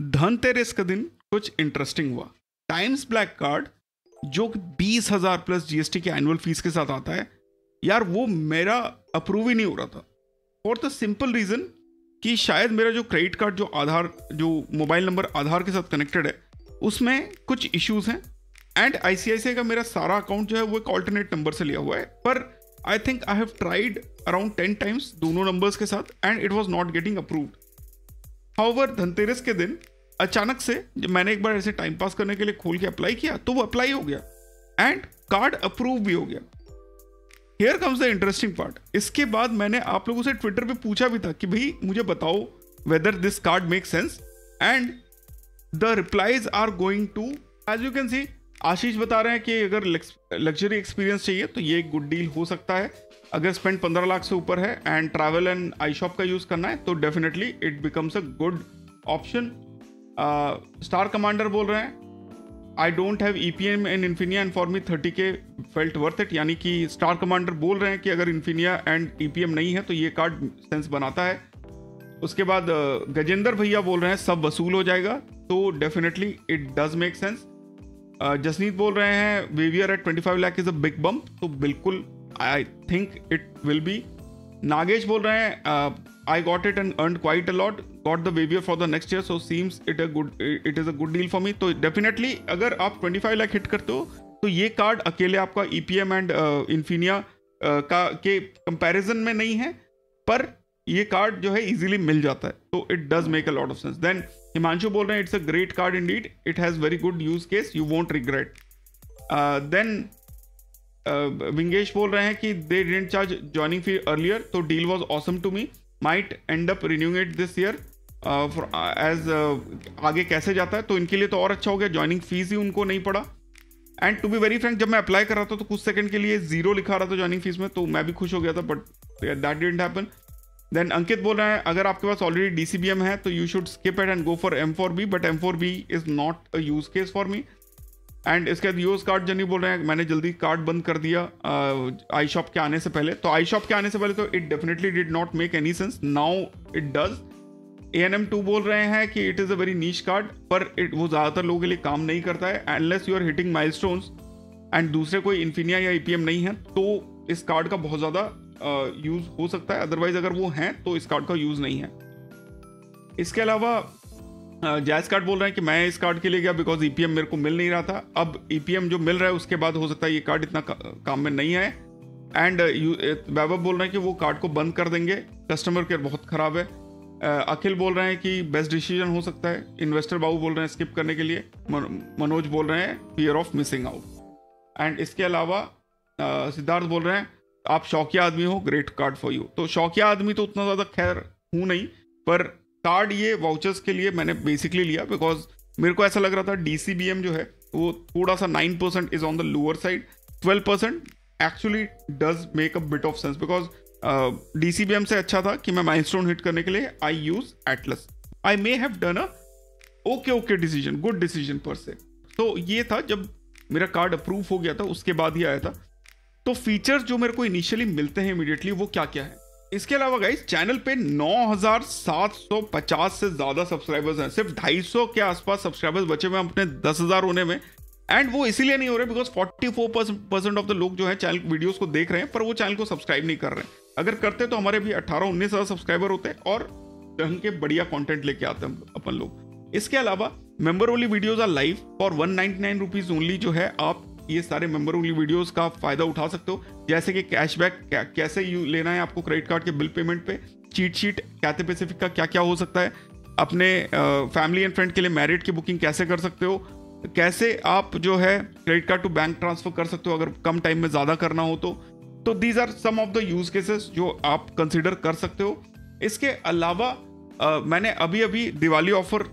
धनतेरस का दिन कुछ इंटरेस्टिंग हुआ। टाइम्स ब्लैक कार्ड जो 20,000 प्लस जीएसटी के एनुअल फीस के साथ आता है यार, वो मेरा अप्रूव ही नहीं हो रहा था फॉर द सिंपल रीजन कि शायद मेरा जो क्रेडिट कार्ड जो मोबाइल नंबर आधार के साथ कनेक्टेड है उसमें कुछ इश्यूज हैं। एंड आईसीआईसीआई का मेरा सारा अकाउंट जो है वो एक ऑल्टरनेट नंबर से लिया हुआ है, पर I think I have tried around 10 times दोनों नंबर्स के साथ and it was not getting approved. However Dhanteras के दिन अचानक से जब मैंने एक बार ऐसे टाइम पास करने के लिए खोल के अप्लाई किया तो वो अप्लाई हो गया एंड कार्ड अप्रूव भी हो गया। Here comes the interesting part. इसके बाद मैंने आप लोगों से ट्विटर पे पूछा भी था कि भाई मुझे बताओ whether this card make sense, and the replies are going to, as you can see, Ashish बता रहे हैं कि अगर लग्जरी एक्सपीरियंस चाहिए तो ये एक गुड डील हो सकता है। अगर स्पेंड 15 लाख से ऊपर है and travel and I shop का यूज करना है तो definitely it becomes a good option. Star commander बोल रहे हैं I don't have EPM and Infinia and for me 30K felt worth it, यानी कि स्टार कमांडर बोल रहे हैं कि अगर इन्फिनिया एंड ईपीएम नहीं है तो ये कार्ड सेंस बनाता है। उसके बाद गजेंद्र भैया बोल रहे हैं सब वसूल हो जाएगा, तो definitely it does make sense. Jasneet बोल रहे हैं waiver at 25 lakh is a big bump, तो बिल्कुल I think it will be. Nagesh बोल रहे हैं I got it and earned quite a lot. Got the Wavier for the next year, so seems it is a good deal for me. तो definitely अगर आप 25 lakh hit करते हो तो ये कार्ड अकेले आपका EPM एंड इन्फिनिया के कंपैरिजन में नहीं है, पर ये कार्ड जो है इजीली मिल जाता है, तो it does make a lot of sense. Then Himanshu बोल रहे हैं it's a great card indeed, it has very good use case, you won't regret. Then विंगेश बोल रहे हैं कि they didn't charge joining fee earlier, तो deal was awesome to me, might end up renewing it this year as आगे कैसे जाता है तो इनके लिए तो और अच्छा हो गया, ज्वाइनिंग फीस ही उनको नहीं पड़ा। And to be very frank, जब मैं अप्लाई कर रहा था तो कुछ सेकंड के लिए 0 लिखा रहा था ज्वाइनिंग फीस में, तो मैं भी खुश हो गया था, but that didn't happen. Then Ankit बोल रहे हैं अगर आपके पास ऑलरेडी डीसीबीएम है तो you should skip it and go for M4B, but M4B is not a use case for me. And इसके बाद यूएस कार्ड जर्नी बोल रहे हैं मैंने जल्दी कार्ड बंद कर दिया आई शॉप के आने से पहले, तो आई शॉप के आने से पहले तो it definitely did not make any sense, now it does. ANM2 बोल रहे हैं कि it is a very niche card, पर वो ज़्यादातर लोगों के लिए काम नहीं करता है unless you are hitting milestones and दूसरे कोई इन्फिनिया या EPM नहीं है तो इस कार्ड का बहुत ज़्यादा यूज़ हो सकता है, अदरवाइज अगर वो हैं तो इस कार्ड का यूज़ नहीं है। इसके अलावा जैस कार्ड बोल रहे हैं कि मैं इस कार्ड के लिए गया बिकॉज EPM मेरे को मिल नहीं रहा था, अब EPM जो मिल रहा है उसके बाद हो सकता है ये कार्ड इतना काम में नहीं है। एंड वैभव बोल रहे हैं कि वो कार्ड को बंद कर देंगे, कस्टमर केयर बहुत ख़राब है। अखिल बोल रहे हैं कि बेस्ट डिसीजन हो सकता है। इन्वेस्टर बाबू बोल रहे हैं स्किप करने के लिए। मनोज बोल रहे हैं fear of missing out. And इसके अलावा सिद्धार्थ बोल रहे हैं आप शौकिया आदमी हो, ग्रेट कार्ड फॉर यू। तो शौकिया आदमी तो उतना ज़्यादा खैर हूँ नहीं, पर कार्ड ये वाउचर्स के लिए मैंने बेसिकली लिया बिकॉज मेरे को ऐसा लग रहा था DCBM जो है वो थोड़ा सा 9% is on the lower side, 12% actually does make a bit of sense because DCBM से अच्छा था कि मैं माइलस्टोन हिट करने के लिए I use Atlas. I may have done a okay decision, good decision per se. तो ये था जब मेरा कार्ड अप्रूव हो गया था उसके बाद ही आया था। तो फीचर्स जो मेरे को इनिशियली मिलते हैं इमीडिएटली वो क्या क्या है। इसके अलावा गाइस चैनल पे 9,750 से ज्यादा सब्सक्राइबर्स हैं, सिर्फ 250 के आसपास सब्सक्राइबर्स बचे हुए अपने 10,000 होने में। एंड वो इसीलिए नहीं हो रहे बिकॉज 44% ऑफ द लोग जो है चैनल वीडियोस को देख रहे हैं पर वो चैनल को सब्सक्राइब नहीं कर रहे हैं। अगर करते तो हमारे भी 18-19 हज़ार सब्सक्राइबर होते और ढंग के बढ़िया कंटेंट लेके आते हैं अपन लोग। इसके अलावा member only videos are live for 199 rupees only, जो है आप ये सारे मेंबर ओनली वीडियोस का फायदा उठा सकते हो, जैसे कि कैशबैक कैसे लेना है आपको क्रेडिट कार्ड के बिल पेमेंट पे, चीट शीट कैथे पैसिफिक का क्या क्या हो सकता है, अपने फैमिली एंड फ्रेंड के लिए मैरिट की बुकिंग कैसे कर सकते हो, कैसे आप जो है credit card to bank transfer कर सकते हो अगर कम टाइम में ज़्यादा करना हो तो these are some of the use cases जो आप कंसिडर कर सकते हो। इसके अलावा मैंने अभी दिवाली ऑफर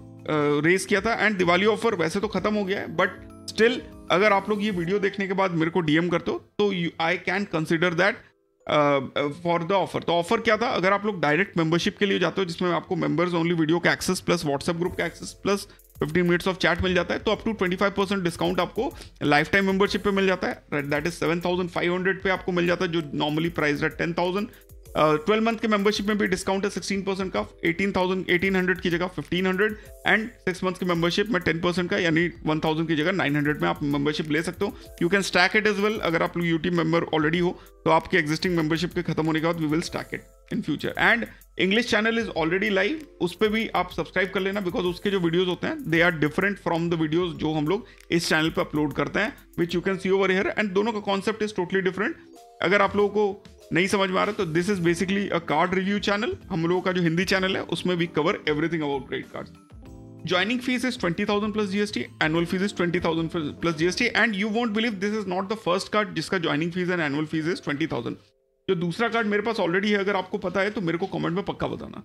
रेस किया था एंड दिवाली ऑफर वैसे तो खत्म हो गया है, बट स्टिल अगर आप लोग ये वीडियो देखने के बाद मेरे को DM करते हो तो I can consider that for the offer. तो ऑफर क्या था, अगर आप लोग डायरेक्ट मेंबरशिप के लिए जाते हो जिसमें आपको मेंबर्स ओनली वीडियो का एक्सेस प्लस व्हाट्सएप ग्रुप का access plus 15 minutes of chat मिल जाता है, तो अप टू 25% डिस्काउंट आपको लाइफ टाइम मेंबरशिप पे मिल जाता है। दैट इज 7,500 पे आपको मिल जाता है, जो नॉर्मली प्राइस है 10,000। 12 मंथ के मेंबरशिप में भी डिस्काउंट है 16% का, 1800 की जगह 1500, एंड 6 मंथ की मेंबरशिप में 10% का, यानी 1000 की जगह 900 में आप मेंबरशिप ले सकते हो. You can stack it as well. अगर आप यूट्यूब मेंबर ऑलरेडी हो तो आपके एग्जिस्टिंग मेंबरशिप के खत्म होने के बाद we will stack it in future. And English channel is already live, उस पर भी आप सब्सक्राइब कर लेना, बिकॉज उसके जो वीडियोज होते हैं they are different from the videos जो हम लोग इस चैनल पर अपलोड करते हैं, which you can see over here. And दोनों का कॉन्सेप्ट इज टोटली डिफरेंट. अगर आप लोगों को नहीं समझ में आ रहा तो this is basically a card review channel. हम लोगों का जो हिंदी चैनल है उसमें we cover everything about credit cards. Joining fees is 20,000 plus GST. Annual fees is 20,000 plus GST. And you won't believe this is not the first card जिसका joining fees and annual fees is 20,000. जो दूसरा card मेरे पास already है, अगर आपको पता है तो मेरे को कमेंट में पक्का बताना.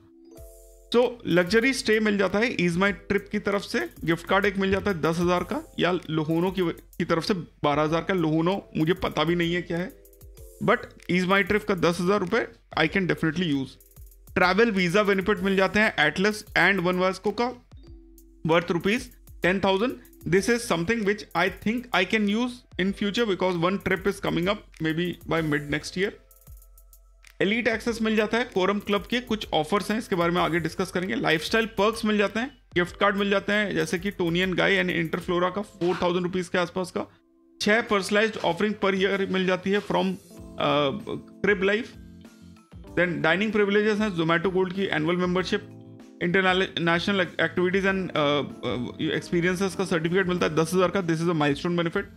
तो लग्जरी स्टे मिल जाता है ईज माई ट्रिप की तरफ से. गिफ्ट कार्ड एक मिल जाता है 10,000 का, या लोहोनो की तरफ से 12,000 का. लोहोनो मुझे पता भी नहीं है क्या है, बट ईज माई ट्रिप का 10,000 रुपये I can definitely use. Travel visa benefit मिल जाते हैं एटलस एंड वन वास्को का worth rupees 10,000. This is something which I think I can use in future because one trip is coming up maybe by mid next year. Elite access मिल जाता है. Quorum club के कुछ offers हैं, इसके बारे में आगे डिस्कस करेंगे. लाइफस्टाइल पर्क्स मिल जाते हैं. गिफ्ट कार्ड मिल जाते हैं जैसे कि Tony and Guy and Interflora का 4,000 रुपीज के आसपास का. 6 पर्सनलाइज्ड ऑफरिंग पर ईयर मिल जाती है from crib life. Then dining privileges हैं. जोमेटो गोल्ड की annual membership. International activities and experiences का सर्टिफिकेट मिलता है 10,000 का. This is a milestone benefit.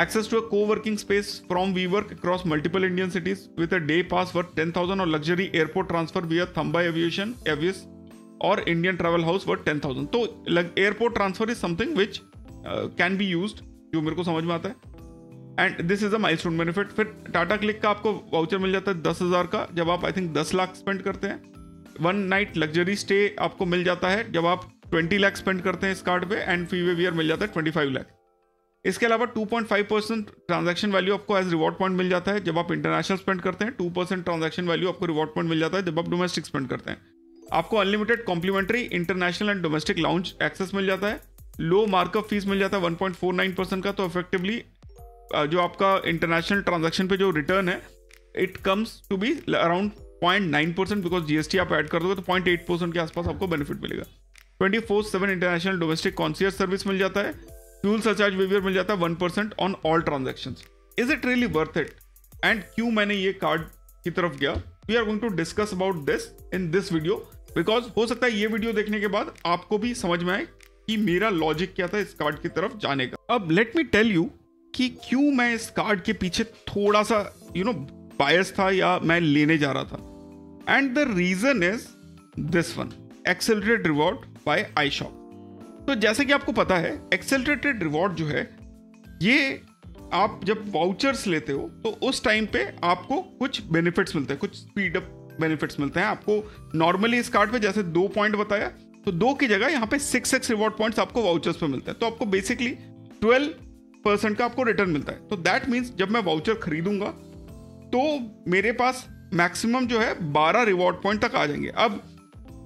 Access to a co-working space from WeWork across multiple Indian cities with a day pass worth 10,000 और luxury airport transfer विया थम्बा aviation एवियस और Indian travel house worth 10,000. तो airport transfer is something which can be used, जो मेरे को समझ में आता है. And this is a milestone benefit. फिर टाटा क्लिक का आपको वाउचर मिल जाता है 10,000 का जब आप आई थिंक 10 लाख स्पेंड करते हैं. 1 नाइट लग्जरी स्टे आपको मिल जाता है जब आप 20 लाख स्पेंड करते हैं इस कार्ड पे. एंड फी वेवियर मिल जाता है 25 लाख. इसके अलावा 2.5% ट्रांजैक्शन वैल्यू आपको एज रिवॉर्ड पॉइंट मिल जाता है जब आप इंटरनेशनल स्पेंड करते हैं. 2% ट्रांजैक्शन वैल्यू आपको रिवॉर्ड पॉइंट मिल जाता है जब आप डोमेस्टिक स्पेंड करते हैं. आपको unlimited complimentary international and domestic lounge access मिल जाता है. लो मार्कअप फीस मिल जाता है 1.49% का. तो इफेक्टिवली जो आपका इंटरनेशनल ट्रांजैक्शन पे जो रिटर्न है it comes to be around 0.9% because GST आप ऐड कर दोगे तो 0.8% के आसपास आपको बेनिफिट मिलेगा. 24/7 इंटरनेशनल डोमेस्टिक कॉन्सियर्ज सर्विस मिल जाता है. फ्यूल सरचार्ज वेवियर मिल जाता है 1% on all transactions. Is it really worth it and क्यों मैंने ये कार्ड की तरफ गया? We are going to discuss about this in this video because हो सकता है ये वीडियो देखने के बाद आपको भी समझ में आए कि मेरा लॉजिक क्या था इस कार्ड की तरफ जाने का. अब लेट मी टेल यू कि क्यों मैं इस कार्ड के पीछे थोड़ा सा बायस था या मैं लेने जा रहा था. And the reason is this one, accelerated reward by iShop. तो जैसे कि आपको पता है accelerated reward जो है ये आप जब वाउचर्स लेते हो तो उस टाइम पे आपको कुछ बेनिफिट्स मिलते हैं, कुछ स्पीड अप बेनिफिट्स मिलते हैं आपको. नॉर्मली इस कार्ड पे जैसे 2 पॉइंट बताया तो 2 की जगह यहाँ पे 6x रिवॉर्ड पॉइंट्स आपको वाउचर्स पे मिलते हैं. तो आपको बेसिकली 12% का आपको रिटर्न मिलता है. तो दैट मीन्स जब मैं वाउचर खरीदूंगा तो मेरे पास मैक्सिमम जो है 12 रिवॉर्ड पॉइंट तक आ जाएंगे. अब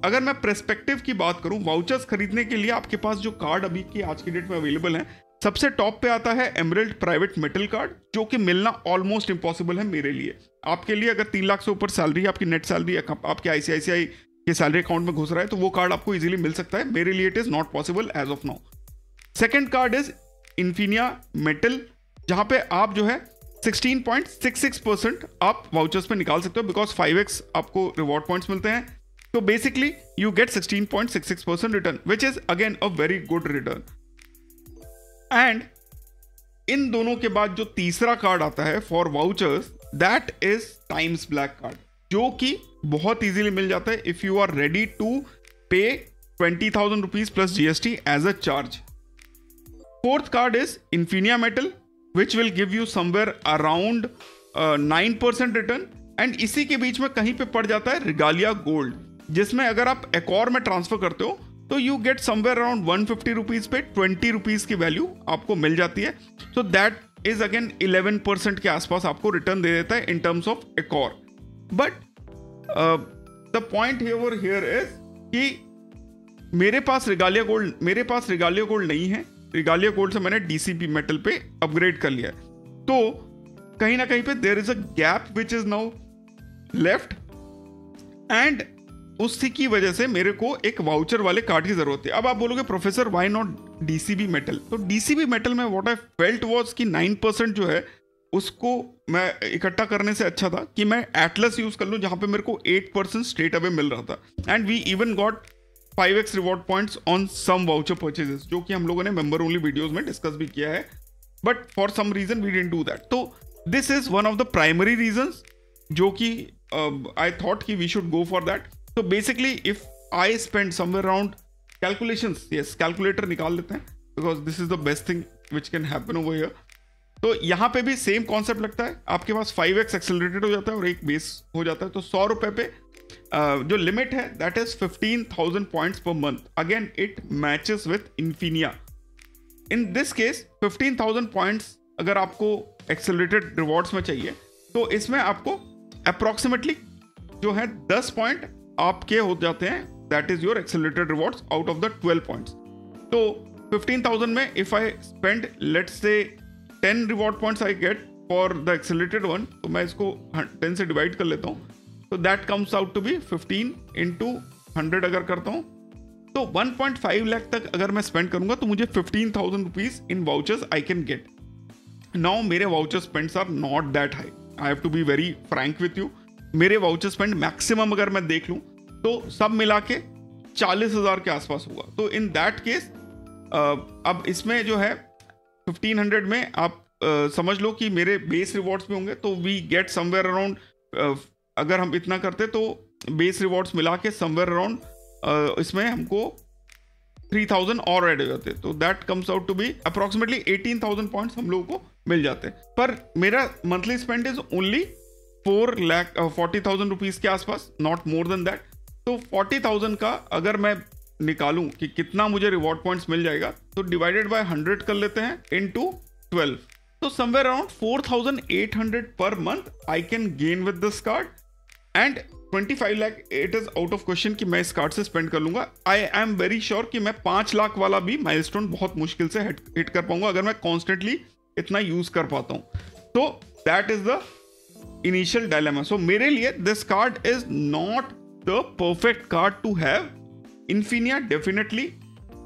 अगर मैं पर्सपेक्टिव की बात करूं वाउचर्स खरीदने के लिए आपके पास जो कार्ड अभी की आज की डेट में अवेलेबल है, सबसे टॉप पे आता है एमरल्ड प्राइवेट मेटल कार्ड जो कि मिलना ऑलमोस्ट इम्पॉसिबल है मेरे लिए. आपके लिए अगर 3 लाख से ऊपर सैलरी आपकी नेट सैलरी आपके आईसीआईसीआई के सैलरी अकाउंट में घुस रहा है तो वो कार्ड आपको इजीली मिल सकता है. मेरे लिए it is not possible as of now. Second card is Infinia metal जहां पे आप जो है 16.66% आप वाउचर्स पे निकाल सकते हो बिकॉज 5x आपको रिवॉर्ड पॉइंट्स मिलते हैं. तो basically you get 16.66% return which is again a very good return. And इन दोनों के बाद जो तीसरा कार्ड आता है for vouchers that is Times Black card जो कि बहुत इजीली मिल जाता है if you are ready to pay 20,000 rupees plus GST as a charge. Fourth card is Infinia metal which will give you somewhere around 9% return. And इसी के बीच में कहीं पे पड़ जाता है रिगालिया गोल्ड जिसमें अगर आप एकॉर में ट्रांसफर करते हो तो you get somewhere around 150 rupees पे 20 रुपीज की वैल्यू आपको मिल जाती है. सो दैट इज अगेन 11% के आसपास आपको रिटर्न दे देता है in terms of Accor. But the point here is कि मेरे पास रिगालिया गोल्ड नहीं है. रिगालिया गोल्ड से मैंने डीसीपी मेटल पे अपग्रेड कर लिया है. तो कहीं ना कहीं पे there is a gap which is now left and उसी की वजह से मेरे को एक वाउचर वाले कार्ड की जरूरत है। अब आप बोलोगे professor why not DCB metal? तो डीसीबी मेटल में व्हाट आई फेल्ट वाज कि 9% जो है उसको मैं इकट्ठा करने से अच्छा था कि मैं एटलस यूज कर लूं, जहां पे मेरे को 8% स्ट्रेट अवे मिल रहा था। And we even got 5x reward points on some voucher purchases, जो कि हम लोगों ने मेंबर ओनली वीडियोस में डिस्कस भी किया है, but for some reason we didn't do that. तो this is one of the primary reasons जो कि आई थॉट कि we should go for that. तो basically if I spend somewhere around calculations, yes calculator निकाल लेते हैं because this is the best thing which can happen over here. तो यहाँ पे भी सेम कॉन्सेप्ट लगता है, आपके पास 5x एक्सेलरेटेड हो जाता है और एक बेस हो जाता है। तो 100 रुपए पे जो लिमिट है that is 15,000 points per month. Again it matches with Infinia. In this case 15,000 points अगर आपको एक्सेलरेटेड रिवॉर्ड्स में चाहिए तो इसमें आपको अप्रोक्सीमेटली जो है 10 पॉइंट आपके हो जाते हैं, that is your accelerated rewards out of the 12 points. तो 15,000 में if I spend let's say 10 reward points I get for the accelerated one, तो मैं इसको 10 से डिवाइड कर लेता हूँ, तो that comes out to be 15 into 100 अगर करता हूँ तो 1.5 लाख तक अगर मैं स्पेंड करूंगा तो मुझे 15,000 rupees in vouchers I can get. Now मेरे voucher spends are not that high, I have to be very frank with you. मेरे वाउचर स्पेंड मैक्सिमम अगर मैं देख लूं तो सब मिला के 40,000 के आसपास हुआ। तो इन दैट केस अब इसमें जो है 1500 में आप समझ लो कि मेरे बेस रिवॉर्ड्स में होंगे, तो वी गेट समवेयर अराउंड, अगर हम इतना करते तो बेस रिवॉर्ड्स मिला के समवेयर अराउंड इसमें हमको 3,000 और ऐड हो जाते, तो that comes out to be approximately 18,000 points हम लोगों को मिल जाते। पर मेरा monthly spend is only 40,000 rupees के आसपास, नॉट मोर देन दैट। तो 40,000 का अगर मैं निकालूं कि कितना मुझे रिवॉर्ड पॉइंट्स मिल जाएगा, तो डिवाइडेड बाय 100 कर लेते हैं इनटू 12, तो somewhere around 4,800 per month I can gain with this card. And 25 lakh it is out of question कि मैं इस कार्ड से स्पेंड कर लूंगा। आई एम वेरी श्योर कि मैं 5 लाख वाला भी माइलस्टोन बहुत मुश्किल से हिट कर पाऊंगा अगर मैं कॉन्स्टेंटली इतना यूज कर पाता हूं। तो that is the initial dilemma. So मेरे लिए this card is not the perfect card to have. Infinia definitely,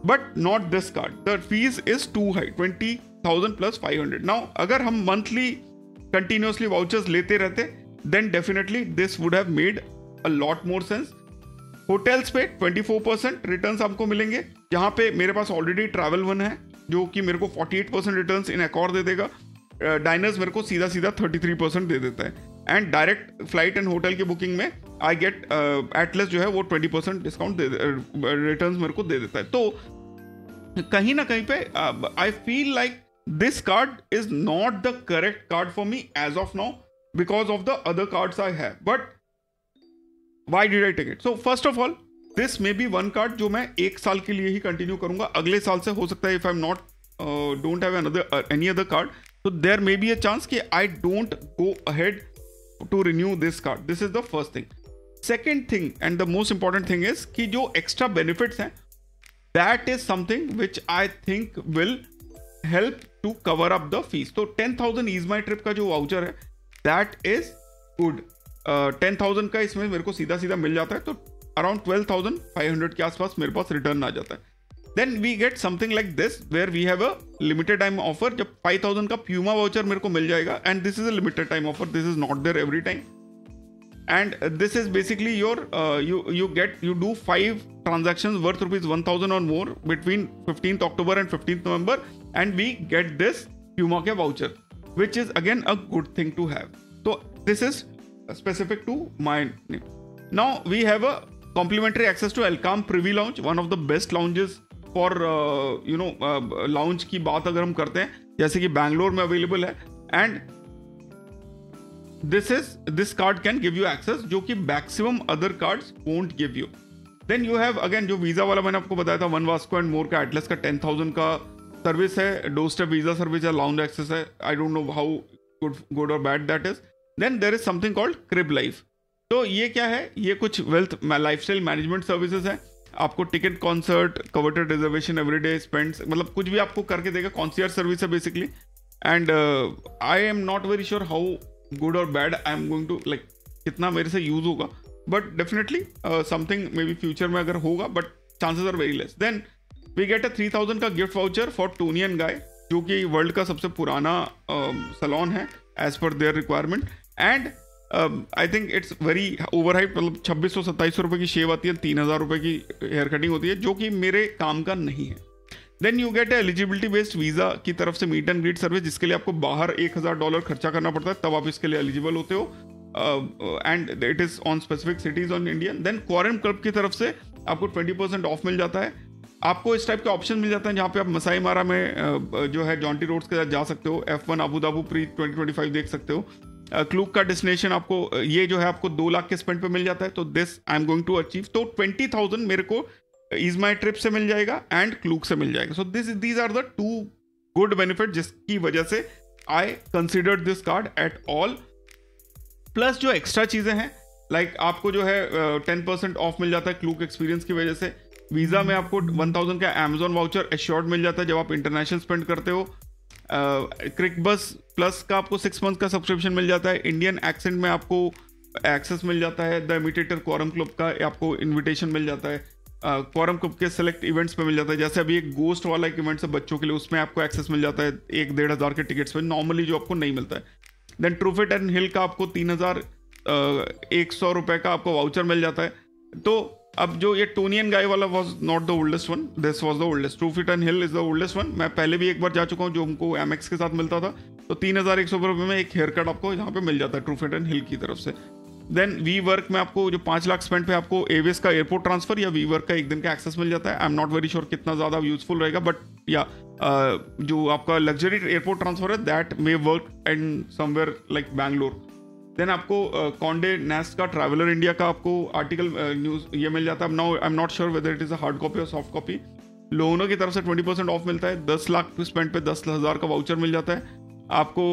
but not this card. The fees is too high, 20,000 plus 500. Now, अगर हम monthly continuously vouchers लेते रहते, then definitely this would have made a lot more sense. Hotels पे 24% returns आपको मिलेंगे, जहाँ पे मेरे पास already travel one है, जो कि मेरे को 48% returns in Accor दे देगा। डाइनर्स मेरे को सीधा 33% दे देता है। And direct flight and hotel की बुकिंग में आई गेट एटलस जो है वो 20% डिस्काउंट रिटर्न्स मेरे को दे देता है। तो कहीं ना कहीं पे I feel like this card is not the correct card for me as of now because of the other cards I have. But why did I take it? So first of all this may be one card जो मैं 1 साल के लिए ही continue करूंगा। अगले साल से हो सकता है if I am not don't have any other card, so there may be a chance कि I don't go ahead to renew this card. This is the first thing. Second thing and the most important thing is कि जो extra benefits हैं, that is something which I think will help to cover up the fees. तो 10,000 Ease My Trip का जो voucher है, that is good. 10,000 का इसमें मेरे को सीधा सीधा मिल जाता है, तो around 12,500 के आसपास मेरे पास रिटर्न आ जाता है। Then we get something like this where we have a limited time offer. जब 5,000 का Puma voucher मेरे को मिल जाएगा, and this is a limited time offer. This is not there every time. And this is basically your you do 5 transactions worth rupees 1,000 or more between 15th October and 15th November, and we get this Puma के voucher, which is again a good thing to have. So this is specific to my name. Now we have a complimentary access to Elcam Privy Lounge, one of the best lounges for lounge की बात अगर हम करते हैं, जैसे कि बैंगलोर में available है। And this card can give you access जो कि maximum other cards won't give you. Then you have again जो वीजा वाला मैंने आपको बताया था, वन वास्को एंड मोर का एटलस का 10,000 का सर्विस है, डोर स्टेप वीजा सर्विस है, लाउंज एक्सेस है। I don't know how good और bad that is. Then there is something called crib life. तो ये क्या है? ये कुछ वेल्थ लाइफस्टाइल मैनेजमेंट सर्विसेज है। आपको ticket, concert, coveted reservation, everyday spends, मतलब कुछ भी आपको करके देगा। कॉन्सियर्ज सर्विस है basically. And I am not very sure how good और bad I am going to like, कितना मेरे से यूज होगा, but definitely something may be future में अगर होगा, but chances are very less. Then we get a 3000 का gift voucher for Toni and Guy, जो कि वर्ल्ड का सबसे पुराना सैलून है as per their requirement. And I think it's very overhype. मतलब 2600-2700 रुपये की शेव आती है, 3000 रुपये की हेयर कटिंग होती है, जो कि मेरे काम का नहीं है. Then you get eligibility based visa की तरफ से मीट एंड ग्रीट सर्विस, जिसके लिए आपको बाहर $1000 खर्चा करना पड़ता है, तब आप इसके लिए एलिजिबल होते हो. And it is on specific cities on Indian. Then Quorum club की तरफ से आपको 20% ऑफ मिल जाता है. आपको इस टाइप के ऑप्शन मिल जाते हैं जहाँ पे आप मसाई मारा में जो है जॉन्टी रोड्स के साथ जा सकते हो. F1 अबू धाबी प्री 2025 देख सकते हो. क्लूक का डेस्टिनेशन आपको ये जो है आपको 2 लाख के स्पेंड पे मिल जाता है. तो this I am going to achieve. तो 20,000 मेरे को इज माई ट्रिप से मिल जाएगा एंड क्लूक से मिल जाएगा. So these are the 2 good benefit जिसकी वजह से I considered this card at all. Plus जो एक्स्ट्रा चीज़ें हैं, लाइक आपको जो है 10% ऑफ मिल जाता है क्लूक एक्सपीरियंस की वजह से. वीज़ा में आपको 1000 का अमेजोन वाउचर एश्योर्ड मिल जाता है जब आप इंटरनेशनल स्पेंड करते हो. क्रिकबस प्लस का आपको 6 मंथ का सब्सक्रिप्शन मिल जाता है. इंडियन एक्सेंट में आपको एक्सेस मिल जाता है. द इमिटेटर क्वारम क्लब का आपको इनविटेशन मिल जाता है. क्वारम क्लब के सेलेक्ट इवेंट्स पे मिल जाता है. जैसे अभी एक गोस्ट वाला एक इवेंट्स है बच्चों के लिए, उसमें आपको एक्सेस मिल जाता है 1-1.5 के टिकट्स पे, नॉर्मली जो आपको नहीं मिलता है. देन ट्रूफिट एंड हिल का आपको 3100 रुपये का आपको वाउचर मिल जाता है. तो अब जो ये टोनी एंड गाय वाला was not the oldest one, this was the oldest. Truefitt and Hill is the oldest one. मैं पहले भी एक बार जा चुका हूँ जो हमको एमएक्स के साथ मिलता था. तो 3100 रुपये में एक हेयर कट आपको यहाँ पे मिल जाता है ट्रूफिट एंड हिल की तरफ से. देन वी वर्क में आपको जो 5 लाख स्पेंड पे आपको एवेस का एयरपोर्ट ट्रांसफर या वी वर्क का 1 दिन का एक्सेस मिल जाता है. I am not very sure कितना ज़्यादा यूजफुल रहेगा, बट या जो आपका लग्जरी एयरपोर्ट ट्रांसफर है that may work and somewhere like Bangalore. Then आपको कॉन्डे नेस्ट का ट्रैवलर इंडिया का आपको आर्टिकल न्यूज़ ये मिल जाता है. Now I am not sure whether it is a hard copy और सॉफ्ट कॉपी. लोनो की तरफ से 20% ऑफ मिलता है. 10 लाख स्पेंड पे 10,000 का वाउचर मिल जाता है. आपको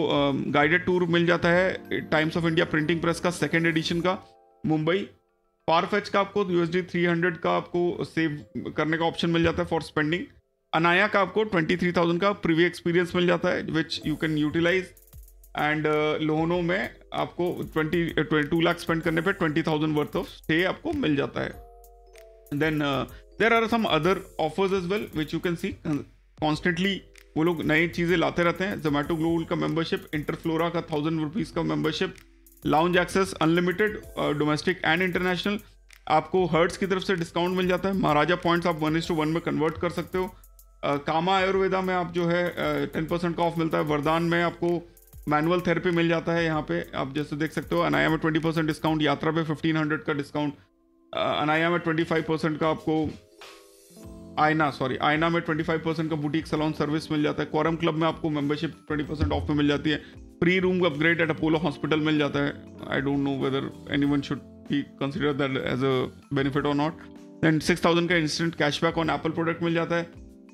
गाइडेड टूर मिल जाता है times of India printing press का 2nd एडिशन का मुंबई. फारफेच का आपको USD 300 का आपको सेव करने का ऑप्शन मिल जाता है फॉर स्पेंडिंग. अनाया का आपको 23,000 का प्रीव्यू एक्सपीरियंस मिल जाता है which you can utilize. And लोनो में आपको 22 लाख स्पेंड करने पे 20,000 वर्थ ऑफ स्टे आपको मिल जाता है. Then there are some other offers as well which you can see. Constantly वो लोग नई चीज़ें लाते रहते हैं. जोमेटो ग्लोबल का मेंबरशिप, इंटरफ्लोरा का 1000 रुपीज़ का membership, lounge access unlimited domestic and international. आपको हर्ट्स की तरफ से डिस्काउंट मिल जाता है. महाराजा पॉइंट्स आप 1:1 में कन्वर्ट कर सकते हो. कामा आयुर्वेदा में आप जो है 10% का ऑफ मिलता है. वरदान में आपको मैनुअल थेरेपी मिल जाता है. यहाँ पे आप जैसे देख सकते हो. अनाया में 20% डिस्काउंट, यात्रा पे 1500 का डिस्काउंट, अनाया में 25% का आपको आयना में 25% का बुटीक सैलून सर्विस मिल जाता है. क्वारम क्लब में आपको मेंबरशिप 20% ऑफ में मिल जाती है. Free room upgrade at Apollo hospital मिल जाता है. I don't know whether anyone should be consider that as a benefit और नॉट. देन 6000 का instant cashback on Apple product मिल जाता है.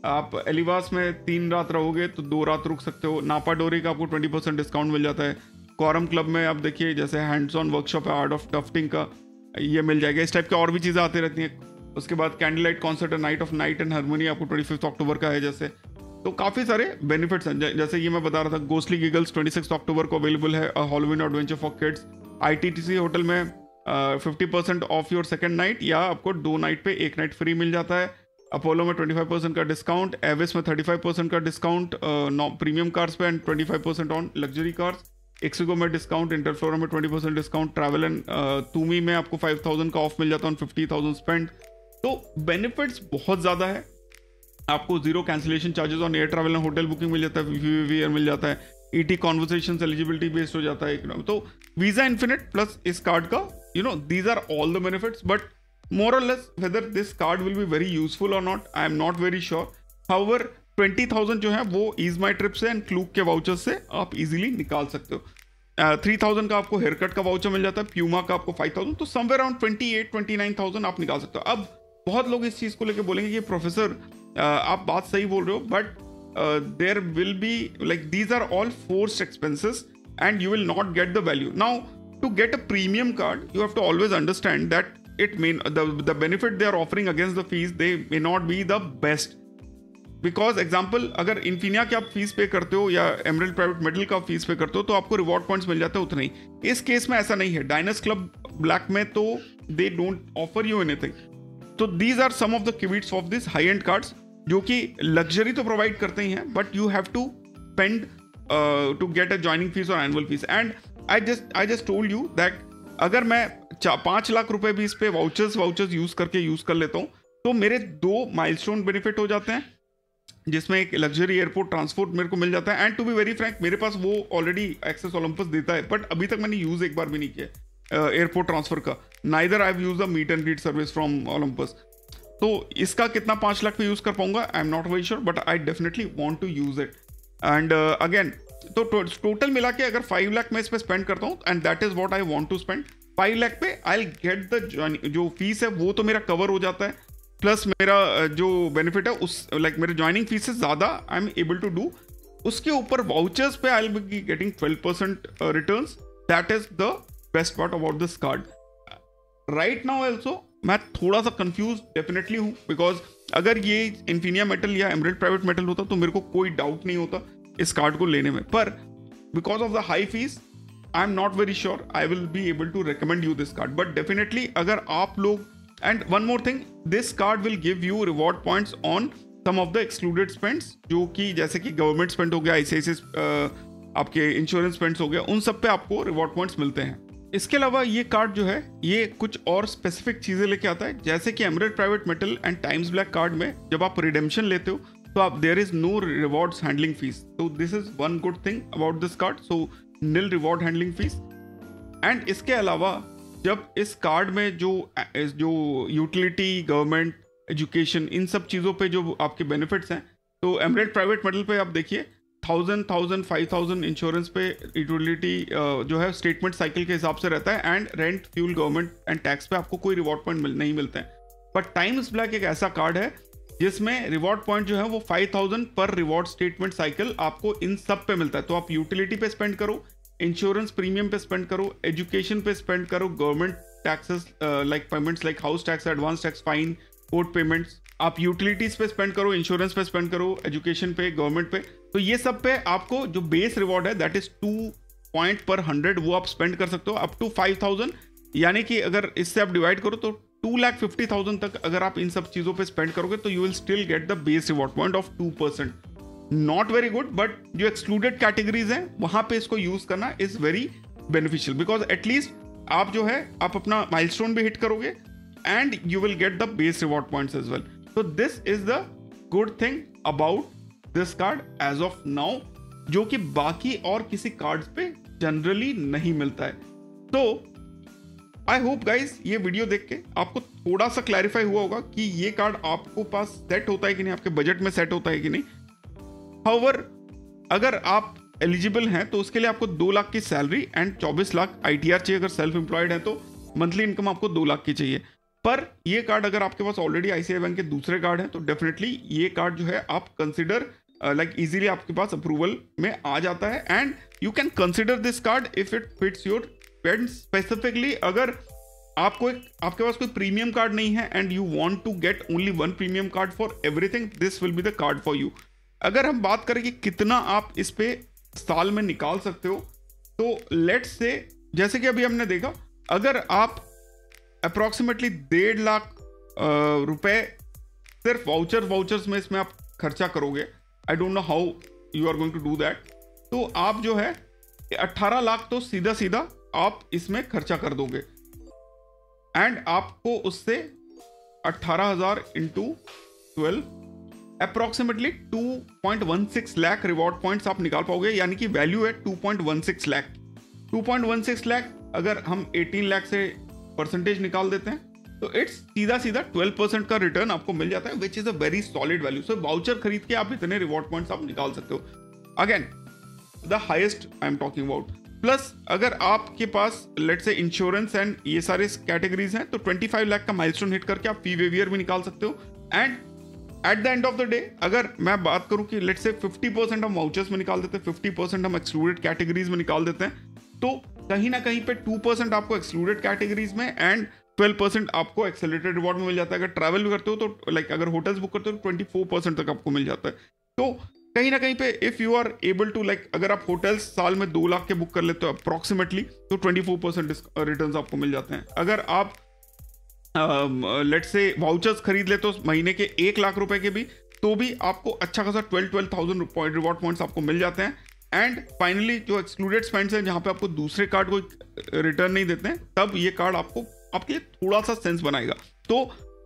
आप एलिवास में 3 रात रहोगे तो 2 रात रुक सकते हो. नापा डोरी का आपको 20% डिस्काउंट मिल जाता है. क्वारम क्लब में आप देखिए जैसे हैंड्स ऑन वर्कशॉप है आर्ट ऑफ टफ्टिंग का, ये मिल जाएगा. इस टाइप की और भी चीज़ें आती रहती हैं. उसके बाद candle light concert night of night and harmony आपको 25 अक्टूबर का है जैसे. तो काफ़ी सारे बेनिफिट्स हैं. जैसे ये मैं बता रहा था गोस्टली गिगल्स 26 अक्टूबर को अवेलेबल है. Halloween adventure for kids. ITTC hotel में 50% ऑफ योर 2nd नाइट, या आपको 2 नाइट पे 1 नाइट फ्री मिल जाता है. अपोलो में 25% का डिस्काउंट. एविस में 35% का डिस्काउंट प्रीमियम कार्स पे एंड 25% ऑन लग्जरी कार्स. एक्सिगो में डिस्काउंट. इंटरफ्लोरा में 20% डिस्काउंट. ट्रैवल एंड तूमी में आपको 5000 का ऑफ मिल जाता है ऑन 50,000 स्पेंड. तो बेनिफिट्स बहुत ज़्यादा है. आपको 0 cancellation charges on air travel and hotel booking मिल जाता है. VVVR मिल जाता है. ET कॉन्वर्सेशन एलिजिबिलिटी बेस्ड हो जाता है. तो वीजा इन्फिनिट प्लस इस कार्ड का these are all the benefits. But more or less whether this card will be very useful or not, I am not very sure. However 20,000 जो है वो Ease My Trip से एंड क्लूक के voucher से आप इजीली निकाल सकते हो. 3000 का आपको हेयर कट का वाउचर मिल जाता है. प्यूमा का आपको 5000. तो समवेयर अराउंड 28-29,000 आप निकाल सकते हो. अब बहुत लोग इस चीज़ को लेकर बोलेंगे कि प्रोफेसर आप बात सही बोल रहे हो, but there will be like these are all forced expenses and you will not get the value. Now to get a premium card you have to always understand that it may the benefit they are offering against the fees they may not be the best. Because example अगर Infinia की आप fees पे करते हो या emerald private medal का fees पे करते हो तो आपको रिवॉर्ड पॉइंट्स मिल जाते हैं उतने ही. इस केस में ऐसा नहीं है. डायनस क्लब ब्लैक में तो they don't offer you anything. तो these are some of the keywords of this high end cards जो कि लग्जरी तो प्रोवाइड करते ही हैं, but you have to spend to get a joining fees और annual fees. And I just told you that अगर मैं 5 लाख रुपए भी इस पे वाउचर्स यूज कर लेता हूँ तो मेरे 2 माइलस्टोन बेनिफिट हो जाते हैं, जिसमें एक लग्जरी एयरपोर्ट ट्रांसपोर्ट मेरे को मिल जाता है. And to be very frank, मेरे पास वो ऑलरेडी एक्सेस ओलंपस देता है, बट अभी तक मैंने यूज एक बार भी नहीं किया एयरपोर्ट ट्रांसफर का. Neither I have used the meet and greet service from Olympus. तो इसका कितना 5 लाख पे यूज कर पाऊंगा I am not very sure, but I definitely want to use it. And again तो टोटल मिला के अगर 5 लाख मैं इस पे स्पेंड करता हूँ and that is what I want to spend, 5 लाख पे आई गेट द जो फीस है वो तो मेरा कवर हो जाता है, प्लस मेरा जो बेनिफिट है उस लाइक मेरे ज्वाइनिंग फीस से ज़्यादा I am able to do. उसके ऊपर वाउचर्स पे I will be getting 12% returns. That is the best part about this card. Right now also मैं थोड़ा सा कंफ्यूज डेफिनेटली हूँ, बिकॉज अगर ये इन्फिनिया मेटल या एमरेल्ड प्राइवेट मेटल होता तो मेरे को कोई डाउट नहीं होता इस कार्ड को लेने में, पर because of the high fees I am not very sure I will be able to recommend you this card. But definitely अगर आप लोग, and one more thing, this card will give you reward points on some of the excluded spends, जो कि जैसे कि government spend हो गया, ICICI आपके इंश्योरेंस स्पेंड्स हो गया, उन सब पे आपको रिवॉर्ड पॉइंट्स मिलते हैं. इसके अलावा ये कार्ड जो है ये कुछ और स्पेसिफिक चीज़ें लेके आता है, जैसे कि Emeralde private Metal and Times Black card में जब आप रिडेम्पशन लेते हो तो आप there is no rewards handling fees. तो this is one good thing about this card. So nil reward handling fees. And इसके अलावा जब इस कार्ड में जो यूटिलिटी, गवर्नमेंट, एजुकेशन, इन सब चीज़ों पे जो आपके बेनिफिट्स हैं, तो एमरेल्ड प्राइवेट मेटल पे आप देखिए 1000, 5,000 इंश्योरेंस पे यूटिलिटी जो है स्टेटमेंट साइकिल के हिसाब से रहता है, and rent, fuel, government and tax पे आपको कोई रिवॉर्ड पॉइंट नहीं मिलते हैं. बट टाइम्स ब्लैक एक ऐसा कार्ड है जिसमें रिवॉर्ड पॉइंट जो है वो 5,000 पर रिवॉर्ड स्टेटमेंट साइकिल आपको इन सब पे मिलता है. तो आप यूटिलिटी पे स्पेंड करो, इंश्योरेंस प्रीमियम पे स्पेंड करो, एजुकेशन पे स्पेंड करो, government taxes like payments like house tax, advance tax, fine, court payments, आप यूटिलिटीज पे स्पेंड करो, इंश्योरेंस पे स्पेंड करो, एजुकेशन पे, गवर्नमेंट पे. तो ये सब पे आपको जो बेस रिवॉर्ड है दैट इज 2 पॉइंट पर 100 वो आप स्पेंड कर सकते हो अप टू 5,000. यानी कि अगर इससे आप डिवाइड करो तो 2,50,000 तक अगर आप इन सब चीज़ों पे स्पेंड करोगे तो you will still get the base reward point of 2%. Not very good, but जो एक्सक्लूडेड कैटेगरीज हैं वहां पे इसको यूज करना is very beneficial, because at least आप जो है आप अपना माइलस्टोन भी हिट करोगे and you will get the base reward points as well. So this is the good thing about this card as of now, जो कि बाकी और किसी कार्ड्स पे जनरली नहीं मिलता है. तो आई होप गाइज ये वीडियो देख के आपको थोड़ा सा क्लैरिफाई हुआ होगा कि ये कार्ड आपको पास सेट होता है कि नहीं, आपके बजट में सेट होता है कि नहीं. हाउएवर अगर आप एलिजिबल हैं तो उसके लिए आपको 2 लाख की सैलरी एंड 24 लाख ITR चाहिए. अगर सेल्फ एम्प्लॉयड है तो मंथली इनकम आपको 2 लाख की चाहिए. पर ये कार्ड अगर आपके पास ऑलरेडी ICICI बैंक के दूसरे कार्ड हैं तो डेफिनेटली ये कार्ड जो है आप कंसिडर लाइक इजीली आपके पास अप्रूवल में आ जाता है, and you can consider this card if it fits your paid. Specifically अगर आपके पास कोई प्रीमियम कार्ड नहीं है and you want to get only one premium card for everything, this will be the card for you. अगर हम बात करें कि कितना आप इस पे साल में निकाल सकते हो, तो लेट्स से जैसे कि अभी हमने देखा अगर आप अप्रॉक्सीमेटली 1.5 लाख रुपए सिर्फ वाउचर्स में इसमें आप खर्चा करोगे, I don't know how you are going to do that, तो आप जो है 18 लाख तो सीधा आप इसमें खर्चा कर दोगे, एंड आपको उससे 18,000 into 12 approximately 2.16 lakh reward points आप निकाल पाओगे. यानी कि वैल्यू है 2.16 लाख. 2.16 लाख अगर हम 18 लाख से परसेंटेज निकाल देते हैं तो इट्स सीधा 12% का रिटर्न आपको मिल जाता है, which is a very solid value. So voucher खरीद के आप इतने रिवॉर्ड पॉइंट्स आप निकाल सकते हो. Again the highest I am talking about. Plus अगर आपके पास लेट्स से इंश्योरेंस एंड ये सारे कैटेगरीज हैं तो 25 लाख का माइलस्टोन हिट करके आप फी वेवियर भी निकाल सकते हो. And at the end of the day अगर मैं बात करूं कि लेट्स से 50% हम वाउचर्स में निकाल देते हैं, 50% हम एक्सक्लूडेड कैटेगरीज में निकाल देते हैं, तो कहीं ना कहीं पे 2% आपको एक्सक्लूडेड कैटेगरीज में एंड 12% आपको एक्सेलरेटेड रिवॉर्ड में मिल जाता है. अगर ट्रैवल भी करते हो तो लाइक अगर होटल्स बुक करते हो तो 24% तक आपको मिल जाता है. तो कहीं ना कहीं पे if you are able to like अगर आप होटल्स साल में 2 लाख के बुक कर लेते हो अप्रॉक्सीमेटली तो 24% रिटर्न आपको मिल जाते हैं. अगर आप लेट्स से वाउचर्स खरीद ले तो महीने के 1 लाख रुपए के भी, तो भी आपको अच्छा खासा 12,000 रिवॉर्ड पॉइंट्स आपको मिल जाते हैं। एंड फाइनली जो एक्सक्लूडेड स्पेंड्स हैं, जहाँ पे आपको दूसरे कार्ड को रिटर्न नहीं देते हैं, तब ये कार्ड आपको आपके लिए थोड़ा सा सेंस बनाएगा। तो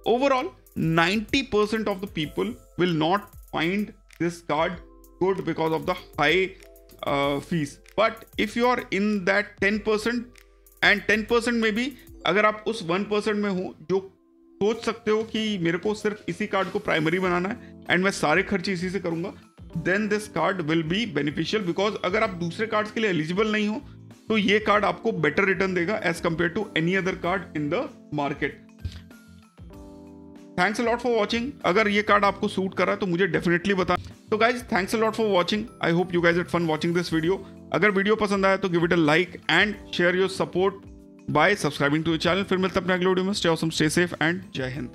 overall 90% of the people will not find this card good because of the high fees, but if you are in that 10% and 10% में भी अगर आप उस 1% में हो जो सोच सकते हो कि मेरे को सिर्फ इसी कार्ड को प्राइमरी बनाना है एंड मैं सारे खर्चे इसी से करूंगा, then this card will be beneficial. Because अगर आप दूसरे कार्ड्स के लिए एलिजिबल नहीं हो तो ये कार्ड आपको बेटर रिटर्न देगा as compare to any other card in the market. Thanks a lot for watching. अगर ये कार्ड आपको सूट कर रहा है तो मुझे डेफिनेटली बता। तो guys thanks a lot for watching. I hope you guys had fun watching this video. अगर वीडियो पसंद आया तो give it a like and share your support by subscribing to the channel। फिर मिलते हैं अपने अगले वीडियो में। Stay awesome, stay safe and जय हिंद।